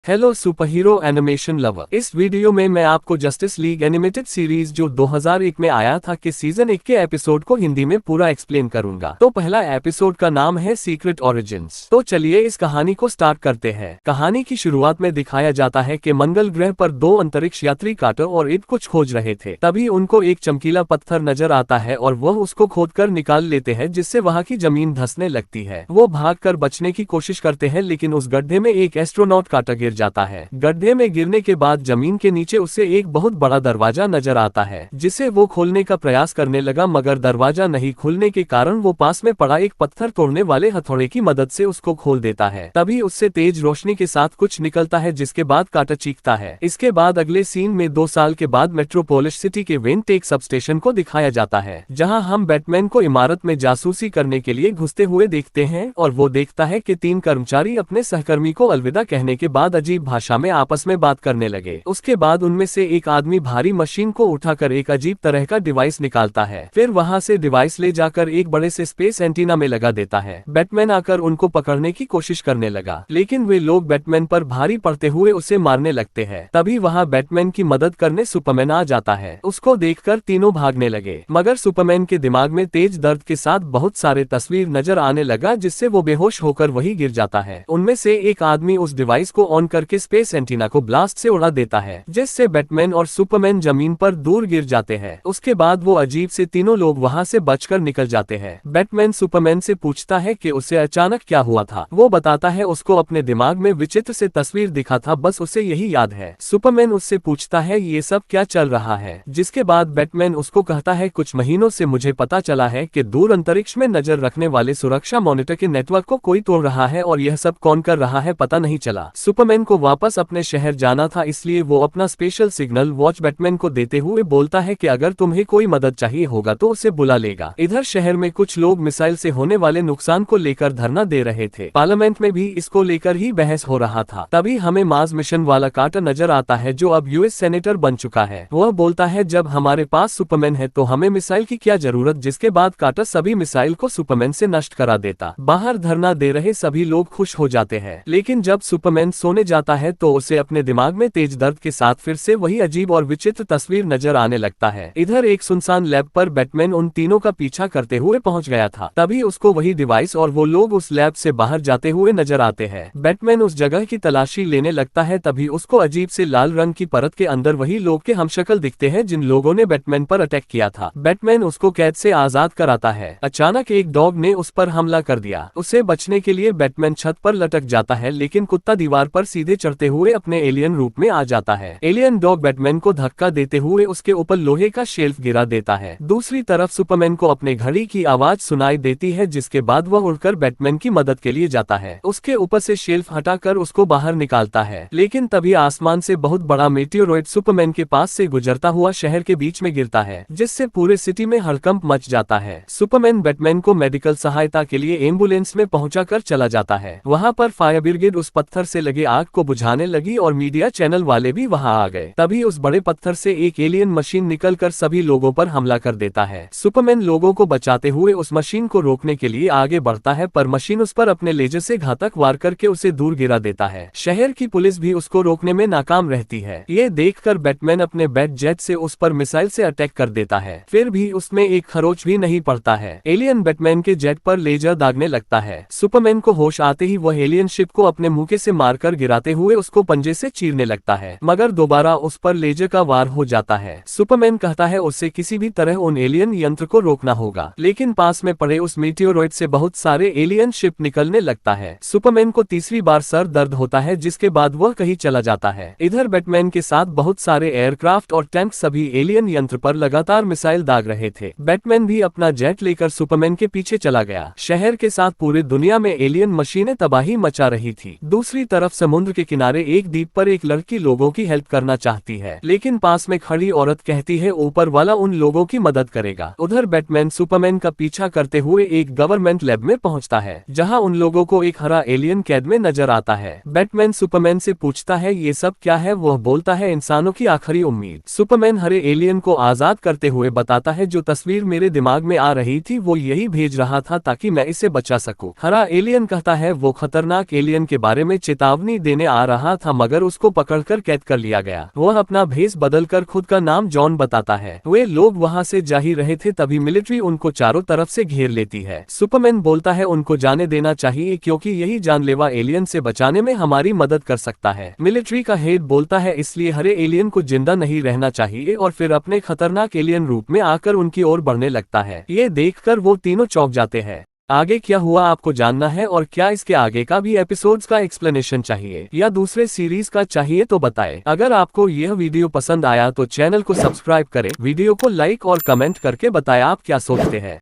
Hello super hero animation lover. इस video में मैं आपको जस्टिस लीग एनिमेटेड सीरीज जो 2001 में आया था के सीजन 1 के एपिसोड को हिंदी में पूरा एक्सप्लेन करूंगा। तो पहला एपिसोड का नाम है सीक्रेट ओरिजिन्स। तो चलिए इस कहानी को स्टार्ट करते हैं। कहानी की शुरुआत में दिखाया जाता है कि मंगल ग्रह पर दो अंतरिक्ष यात्री कार्टर और इड कुछ खोज रहे थे। तभी उनको एक चमकीला पत्थर नजर आता है और वह उसको खोदकर निकाल लेते हैं, जिससे वहाँ की जमीन धंसने लगती है। वो भागकर बचने की कोशिश करते हैं, लेकिन उस गड्ढे में एक एस्ट्रोनॉट कार्टर जाता है। गड्ढे में गिरने के बाद जमीन के नीचे उसे एक बहुत बड़ा दरवाजा नजर आता है, जिसे वो खोलने का प्रयास करने लगा, मगर दरवाजा नहीं खुलने के कारण वो पास में पड़ा एक पत्थर तोड़ने वाले हथौड़े की मदद से उसको खोल देता है। तभी उससे तेज रोशनी के साथ कुछ निकलता है, जिसके बाद कार्टर चीखता है। इसके बाद अगले सीन में 2 साल के बाद मेट्रोपोलिस सिटी के वेन टेक सबस्टेशन को दिखाया जाता है, जहां हम बैटमैन को इमारत में जासूसी करने के लिए घुसते हुए देखते हैं और वो देखता है कि 3 कर्मचारी अपने सहकर्मी को अलविदा कहने के बाद अजीब भाषा में आपस में बात करने लगे। उसके बाद उनमें से एक आदमी भारी मशीन को उठाकर एक अजीब तरह का डिवाइस निकालता है। फिर वहां से डिवाइस ले जाकर एक बड़े से स्पेस एंटीना में लगा देता है। बैटमैन आकर उनको पकड़ने की कोशिश करने लगा, लेकिन वे लोग बैटमैन पर भारी पड़ते हुए उसे मारने लगते हैं। तभी वहां बैटमैन की मदद करने सुपरमैन आ जाता है। उसको देखकर तीनों भागने लगे, मगर सुपरमैन के दिमाग में तेज दर्द के साथ बहुत सारे तस्वीर नजर आने लगा, जिससे वो बेहोश होकर वही गिर जाता है। उनमें से एक आदमी उस डिवाइस को ऑन करके स्पेस एंटीना को ब्लास्ट से उड़ा देता है, जिससे बैटमैन और सुपरमैन जमीन पर दूर गिर जाते हैं। उसके बाद वो अजीब से तीनों लोग वहां से बचकर निकल जाते हैं। बैटमैन सुपरमैन से पूछता है कि उसे अचानक क्या हुआ था। वो बताता है उसको अपने दिमाग में विचित्र से तस्वीर दिखा था, बस उसे यही याद है। सुपरमैन उससे पूछता है ये सब क्या चल रहा है, जिसके बाद बैटमैन उसको कहता है कुछ महीनों से मुझे पता चला है कि दूर अंतरिक्ष में नजर रखने वाले सुरक्षा मॉनिटर के नेटवर्क को कोई तोड़ रहा है, और यह सब कौन कर रहा है पता नहीं चला। सुपरमैन को वापस अपने शहर जाना था, इसलिए वो अपना स्पेशल सिग्नल वॉच बैटमैन को देते हुए बोलता है कि अगर तुम्हें कोई मदद चाहिए होगा तो उसे बुला लेगा। इधर शहर में कुछ लोग मिसाइल से होने वाले नुकसान को लेकर धरना दे रहे थे। पार्लियामेंट में भी इसको लेकर ही बहस हो रहा था। तभी हमें मार्स मिशन वाला कार्टर नजर आता है, जो अब यूएस सेनेटर बन चुका है। वह बोलता है जब हमारे पास सुपरमैन है तो हमें मिसाइल की क्या जरूरत, जिसके बाद कार्टर सभी मिसाइल को सुपरमैन से नष्ट करा देता। बाहर धरना दे रहे सभी लोग खुश हो जाते हैं, लेकिन जब सुपरमैन सोने जाता है तो उसे अपने दिमाग में तेज दर्द के साथ फिर से वही अजीब और विचित्र तस्वीर नजर आने लगता है। इधर एक सुनसान लैब पर बैटमैन उन तीनों का पीछा करते हुए पहुंच गया था। तभी उसको वही डिवाइस और वो लोग उस लैब से बाहर जाते हुए नजर आते हैं। बैटमैन उस जगह की तलाशी लेने लगता है, तभी उसको अजीब से लाल रंग की परत के अंदर वही लोग के हमशक्ल दिखते हैं जिन लोगों ने बैटमैन पर अटैक किया था। बैटमैन उसको कैद से आजाद कराता है। अचानक एक डॉग ने उस पर हमला कर दिया। उसे बचने के लिए बैटमैन छत पर लटक जाता है, लेकिन कुत्ता दीवार पर सीधे चढ़ते हुए अपने एलियन रूप में आ जाता है। एलियन डॉग बैटमैन को धक्का देते हुए उसके ऊपर लोहे का शेल्फ गिरा देता है। दूसरी तरफ सुपरमैन को अपने घड़ी की आवाज सुनाई देती है, जिसके बाद वह उड़कर बैटमैन की मदद के लिए जाता है। उसके ऊपर से शेल्फ हटाकर उसको बाहर निकालता है, लेकिन तभी आसमान से बहुत बड़ा मेटियोरॉइड सुपरमैन के पास से गुजरता हुआ शहर के बीच में गिरता है, जिससे पूरे सिटी में हड़कंप मच जाता है। सुपरमैन बैटमैन को मेडिकल सहायता के लिए एम्बुलेंस में पहुंचाकर चला जाता है। वहां पर फायर ब्रिगेड उस पत्थर से लगे आग को बुझाने लगी और मीडिया चैनल वाले भी वहां आ गए। तभी उस बड़े पत्थर से एक एलियन मशीन निकलकर सभी लोगों पर हमला कर देता है। सुपरमैन लोगों को बचाते हुए उस मशीन को रोकने के लिए आगे बढ़ता है, पर मशीन उस पर अपने लेजर से घातक वार करके उसे दूर गिरा देता है। शहर की पुलिस भी उसको रोकने में नाकाम रहती है। ये देखकर बैटमैन अपने बैट जेट से उस पर मिसाइल से अटैक कर देता है, फिर भी उसमें एक खरोच भी नहीं पड़ता है। एलियन बैटमैन के जेट पर लेजर दागने लगता है। सुपरमैन को होश आते ही वह एलियन शिप को अपने मुंह से मारकर गिराते हुए उसको पंजे से चीरने लगता है, मगर दोबारा उस पर लेजर का वार हो जाता है। सुपरमैन कहता है उसे किसी भी तरह उन एलियन यंत्र को रोकना होगा, लेकिन पास में पड़े उस मीटियोरॉइड से बहुत सारे एलियन शिप निकलने लगता है। सुपरमैन को तीसरी बार सर दर्द होता है, जिसके बाद वह कहीं चला जाता है। इधर बैटमैन के साथ बहुत सारे एयरक्राफ्ट और टैंक सभी एलियन यंत्र पर लगातार मिसाइल दाग रहे थे। बैटमैन भी अपना जेट लेकर सुपरमैन के पीछे चला गया। शहर के साथ पूरी दुनिया में एलियन मशीनें तबाही मचा रही थी। दूसरी तरफ समुद्र के किनारे एक द्वीप पर एक लड़की लोगों की हेल्प करना चाहती है, लेकिन पास में खड़ी औरत कहती है ऊपर वाला उन लोगों की मदद करेगा। उधर बैटमैन सुपरमैन का पीछा करते हुए एक गवर्नमेंट लैब में पहुंचता है, जहां उन लोगों को एक हरा एलियन कैद में नजर आता है। बैटमैन सुपरमैन से पूछता है ये सब क्या है। वह बोलता है इंसानों की आखिरी उम्मीद। सुपरमैन हरे एलियन को आजाद करते हुए बताता है जो तस्वीर मेरे दिमाग में आ रही थी वो यही भेज रहा था ताकि मैं इसे बचा सकूं। हरा एलियन कहता है वो खतरनाक एलियन के बारे में चेतावनी देने आ रहा था मगर उसको पकड़कर कैद कर लिया गया। वह अपना भेष बदलकर खुद का नाम जॉन बताता है। वे लोग वहां से जा ही रहे थे तभी मिलिट्री उनको चारों तरफ से घेर लेती है। सुपरमैन बोलता है उनको जाने देना चाहिए क्योंकि यही जानलेवा एलियन से बचाने में हमारी मदद कर सकता है। मिलिट्री का हेड बोलता है इसलिए हरे एलियन को जिंदा नहीं रहना चाहिए और फिर अपने खतरनाक एलियन रूप में आकर उनकी ओर बढ़ने लगता है। ये देखकर वो तीनों चौंक जाते हैं। आगे क्या हुआ आपको जानना है और क्या इसके आगे का भी एपिसोड्स का एक्सप्लेनेशन चाहिए या दूसरे सीरीज का चाहिए तो बताएं। अगर आपको यह वीडियो पसंद आया तो चैनल को सब्सक्राइब करें, वीडियो को लाइक और कमेंट करके बताएं आप क्या सोचते हैं।